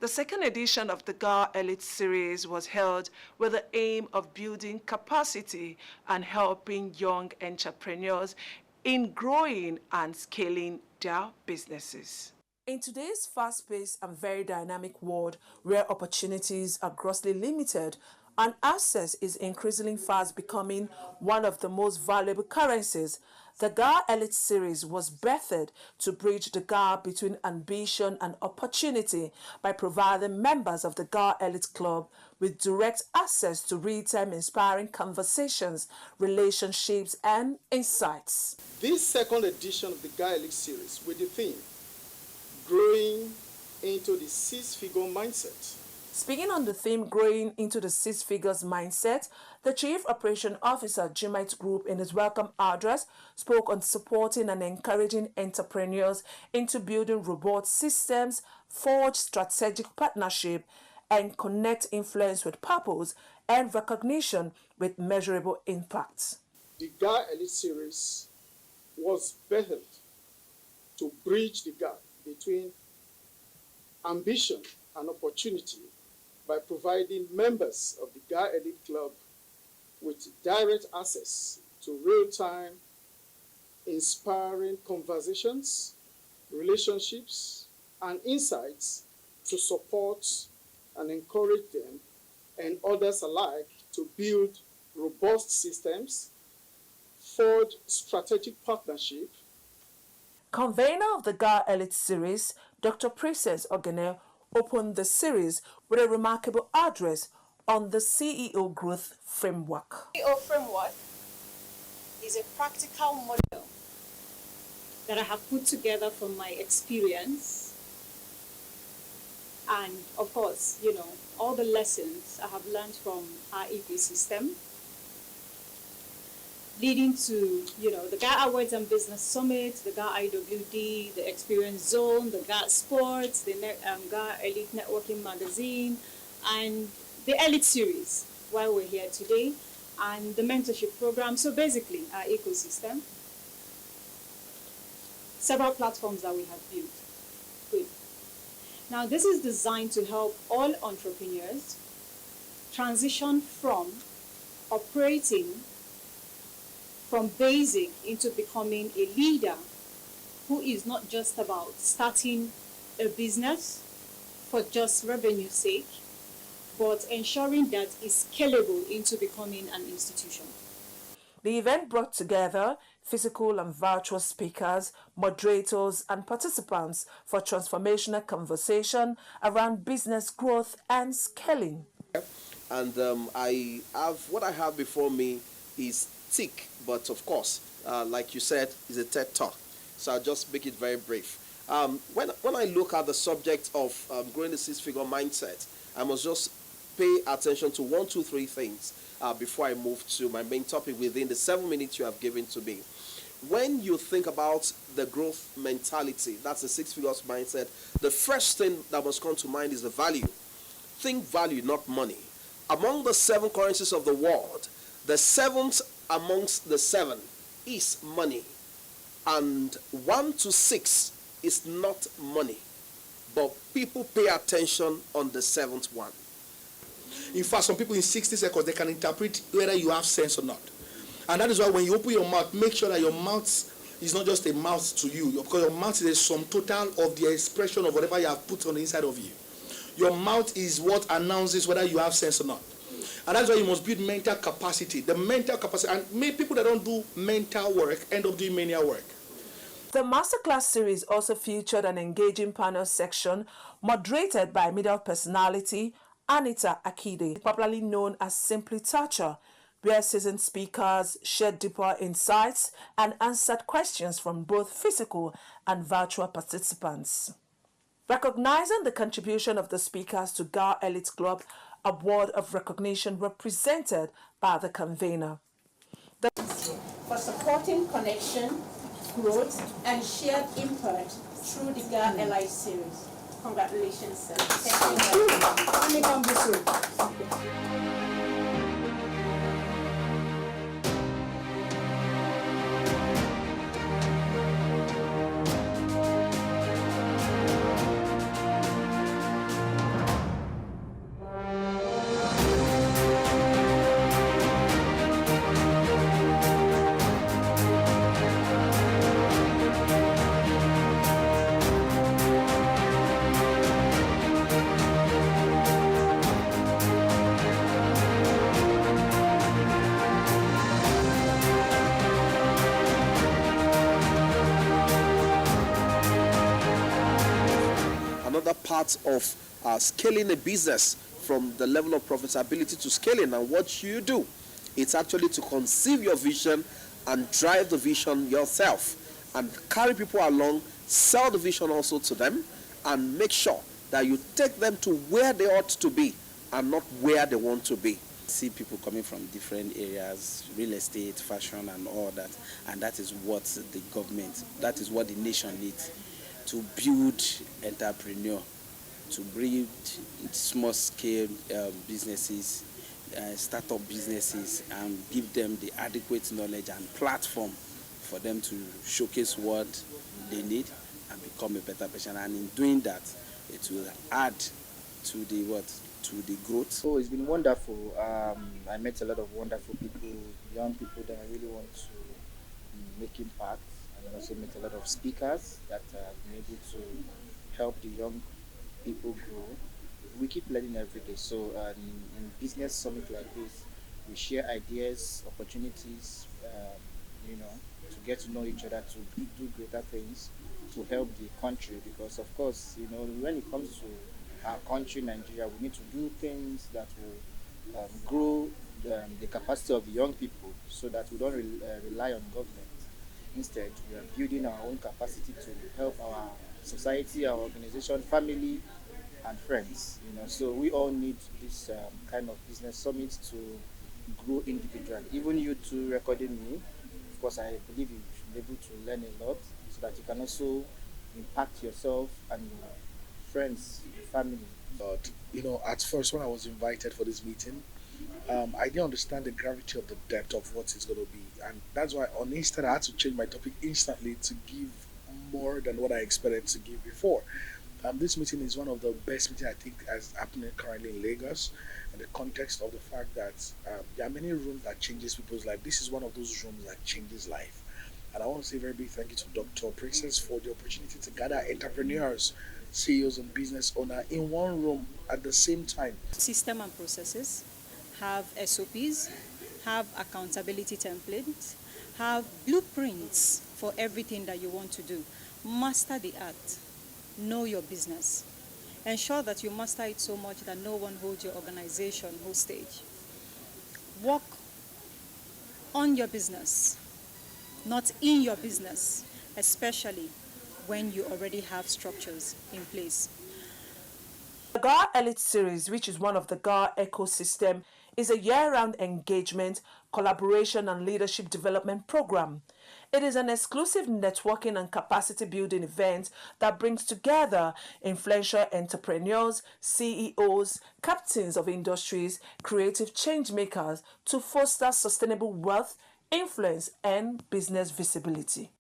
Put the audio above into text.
The second edition of the GAH Elite Series was held with the aim of building capacity and helping young entrepreneurs in growing and scaling their businesses. In today's fast-paced and very dynamic world where opportunities are grossly limited and access is increasingly fast becoming one of the most valuable currencies, the GAH Elite Series was birthed to bridge the gap between ambition and opportunity by providing members of the GAH Elite Club with direct access to real-time inspiring conversations, relationships, and insights. This second edition of the GAH Elite Series with the theme, Growing into the Six-Figure Mindset. Speaking on the theme, Growing into the Six Figures Mindset, the Chief Operation Officer, Jimite Group, in his welcome address, spoke on supporting and encouraging entrepreneurs into building robust systems, forge strategic partnership, and connect influence with purpose and recognition with measurable impacts. The GAH Elite Series was birthed to bridge the gap between ambition and opportunity by providing members of the GAH Elite Club with direct access to real-time, inspiring conversations, relationships, and insights to support and encourage them and others alike to build robust systems, forge strategic partnership. Convener of the GAH Elite Series, Dr. Princess Ogene, opened the series with a remarkable address on the CEO Growth Framework. CEO Framework is a practical model that I have put together from my experience and, of course, all the lessons I have learned from our ecosystem, leading to, the GAH Awards and Business Summit, the GAH IWD, the Experience Zone, the GAH Sports, the GAH Elite Networking Magazine, and the Elite Series, while we're here today, and the mentorship program. So basically, our ecosystem. Several platforms that we have built. Good. Now, this is designed to help all entrepreneurs transition from operating from basic into becoming a leader who is not just about starting a business for just revenue's sake, but ensuring that it's scalable into becoming an institution. The event brought together physical and virtual speakers, moderators, and participants for transformational conversation around business growth and scaling. And what I have before me is thick, but of course, like you said, is a TED Talk. So I'll just make it very brief. When I look at the subject of growing the six-figure mindset, I must just pay attention to 1, 2, 3 things before I move to my main topic within the 7 minutes you have given to me. When you think about the growth mentality, that's the six figures mindset, the first thing that must come to mind is the value. Think value, not money. Among the 7 currencies of the world, the 7th amongst the 7 is money. And 1 to 6 is not money. But people pay attention on the 7th one. In fact, some people in 60 seconds, they can interpret whether you have sense or not. And that is why when you open your mouth, make sure that your mouth is not just a mouth to you, because your mouth is a sum total of the expression of whatever you have put on the inside of you. Your mouth is what announces whether you have sense or not. And that's why you must build mental capacity. The mental capacity, and many people that don't do mental work end up doing mania work. The masterclass series also featured an engaging panel section moderated by media personality Anita Akide, popularly known as Simply Toucher, where seasoned speakers shared deeper insights and answered questions from both physical and virtual participants. Recognizing the contribution of the speakers to GAH Elite Club, a word of recognition were presented by the convener. For supporting connection, growth, and shared input through the GAH Elite Series. Congratulations, sir. Thank you. part of scaling a business from the level of profitability to scaling. And what you do, it's actually to conceive your vision and drive the vision yourself and carry people along, sell the vision also to them, and make sure that you take them to where they ought to be and not where they want to be. See people coming from different areas, real estate, fashion, and all that, and that is what the government, that is what the nation needs to build entrepreneur, to build small-scale businesses, startup businesses, and give them the adequate knowledge and platform for them to showcase what they need and become a better person. And in doing that, it will add to the growth. So it's been wonderful. I met a lot of wonderful people, young people that I really want to make impact, and I also met a lot of speakers that have been able to help the young people grow. We keep learning every day. So in business summit like this, we share ideas, opportunities, to get to know each other, to do greater things, to help the country. Because of course, when it comes to our country, Nigeria, we need to do things that will grow the capacity of the young people, so that we don't rely on government. Instead, we are building our own capacity to help our society, our organization, family, and friends. So we all need this kind of business summit to grow individually. Even you two recording me, of course, I believe you should be able to learn a lot, so that you can also impact yourself and your friends, your family. But at first when I was invited for this meeting, I didn't understand the gravity of the depth of what it's going to be, and that's why on instant I had to change my topic instantly to give more than what I expected to give before. This meeting is one of the best meetings I think is happening currently in Lagos, in the context of the fact that there are many rooms that changes people's life. This is one of those rooms that changes life. And I want to say a very big thank you to Dr. Princess for the opportunity to gather entrepreneurs, CEOs and business owners in one room at the same time. System and processes, have SOPs, have accountability templates, have blueprints for everything that you want to do. Master the art. Know your business. Ensure that you master it so much that no one holds your organization hostage. Work on your business, not in your business, especially when you already have structures in place. The GAH Elite Series, which is one of the GAH ecosystem, is a year-round engagement, collaboration and leadership development program. It is an exclusive networking and capacity building event that brings together influential entrepreneurs, CEOs, captains of industries, creative change makers to foster sustainable wealth, influence and business visibility.